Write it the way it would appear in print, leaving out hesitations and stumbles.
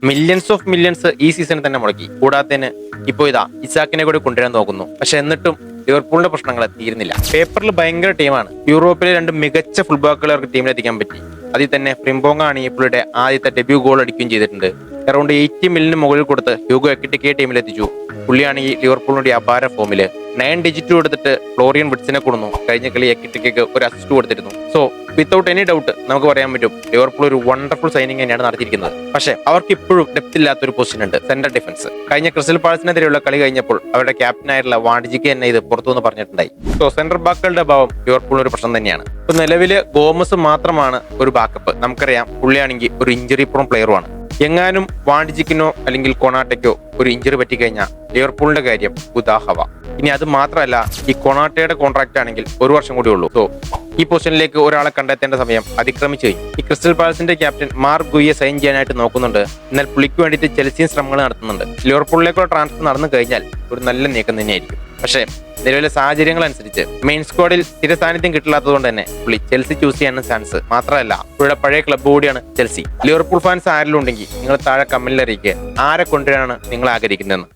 Millions of millions ഈ സീസണിൽ തന്നെ മുടക്കി. കൂടാത്തതിന് ഇപ്പോൾ ഇതാ ഇസാക്കിനെ കൂടി കൊണ്ടുവരാൻ നോക്കുന്നു. പക്ഷെ എന്നിട്ടും ലിവർപൂളിന്റെ പ്രശ്നങ്ങൾ തീരുന്നില്ല. പേപ്പറിൽ ഭയങ്കര ടീമാണ്. യൂറോപ്പിലെ 2 മികച്ച ഫുട്ബോളുകളെ അവർക്ക് ടീമിലെത്തിക്കാൻ പറ്റി. അതിൽ തന്നെ ഫ്രിംബോങ് ആണ് ഈ പുള്ളിയുടെ ആദ്യത്തെ ഡെബ്യൂ ഗോൾ അടിക്കുകയും ചെയ്തിട്ടുണ്ട്. അറൗണ്ട് 80 മില്യന് മുകളിൽ കൊടുത്ത് ഹ്യൂഗോ എക്കിറ്റിക്കയെ ടീമിലെത്തിച്ചു. പുള്ളിയാണ് ഈ ലിവർപൂളിന്റെ അപാര ഫോമില്. 9 ഡിജിറ്റ് കൊടുത്തിട്ട് ഫ്ലോറിയൻ വിറ്റ്സിനെ കൊടുന്നു. കഴിഞ്ഞ കളി എക്കിറ്റിക്കയ്ക്ക് ഒരു അസിസ്റ്റ് കൊടുത്തിരുന്നു. സോ വിത്തൗട്ട് എനി ഡൗട്ട് നമുക്ക് പറയാൻ പറ്റും ലിവർപൂൾ ഒരു വണ്ടർഫുൾ സൈനിങ് തന്നെയാണ് നടത്തിയിരിക്കുന്നത്. പക്ഷേ അവർക്ക് ഇപ്പോഴും ഡെപ്ത് ഇല്ലാത്തൊരു പൊസിഷൻ ഉണ്ട്, സെന്റർ ഡിഫൻസ്. കഴിഞ്ഞ ക്രിസ്റ്റൽ പാലസിനെതിരെയുള്ള കളി കഴിഞ്ഞപ്പോൾ അവരുടെ ക്യാപ്റ്റനായിട്ടുള്ള വാണ്ടിജിക്ക് തന്നെ ഇത് പുറത്തുനിന്ന് പറഞ്ഞിട്ടുണ്ടായി. സോ സെന്റർ ബാക്കുകളുടെ അഭാവം ലിവർപൂളിന് ഒരു പ്രശ്നം തന്നെയാണ്. ഇപ്പൊ നിലവില് ഗോമസ് മാത്രമാണ് ഒരു ബാക്കപ്പ്. നമുക്കറിയാം പുള്ളിയാണെങ്കിൽ ഒരു ഇഞ്ചുറി പ്രൂൺ പ്ലെയറുമാണ്. എങ്ങാനും വാണ്ടിജിക്കിനോ അല്ലെങ്കിൽ കൊണാട്ടയ്ക്കോ ഒരു ഇഞ്ചുറി പറ്റിക്കഴിഞ്ഞാൽ ലിവർപൂളിന്റെ കാര്യം ഉദാഹവ. ഇനി അത് മാത്രമല്ല, ഈ കൊണാട്ടയുടെ കോൺട്രാക്ട് ആണെങ്കിൽ 1 വർഷം കൂടി ഉള്ളൂ. സോ ഈ പൊസിഷനിലേക്ക് ഒരാളെ കണ്ടെത്തേണ്ട സമയം അതിക്രമിച്ചു കഴിഞ്ഞു. ഈ crystal പാലസിന്റെ captain mark Guye sign ചെയ്യാനായിട്ട് നോക്കുന്നുണ്ട്. എന്നാൽ പുള്ളിക്ക് വേണ്ടിയിട്ട് ചെൽസിയും ശ്രമങ്ങൾ നടത്തുന്നുണ്ട്. ലിവർപൂളിലേക്കുള്ള ട്രാൻസ്ഫർ നടന്നു കഴിഞ്ഞാൽ ഒരു നല്ല നീക്കം തന്നെയായിരിക്കും. പക്ഷേ നിലവിലെ സാഹചര്യങ്ങൾ അനുസരിച്ച് മെയിൻ സ്ക്വാഡിൽ സ്ഥിര സാന്നിധ്യം കിട്ടില്ലാത്തതുകൊണ്ട് തന്നെ പുള്ളി ചെൽസി ചൂസ് ചെയ്യാൻ ചാൻസ്. മാത്രമല്ല പുള്ളിയുടെ പഴയ ക്ലബ്ബ് കൂടിയാണ് ചെൽസി. ലിവർപൂൾ ഫാൻസ് ആരെങ്കിലും ഉണ്ടെങ്കിൽ നിങ്ങൾ താഴെ കമന്റിൽ അറിയിക്കുക ആരെ കൊണ്ടുവരാനാണ് നിങ്ങൾ ആഗ്രഹിക്കുന്നതെന്ന്.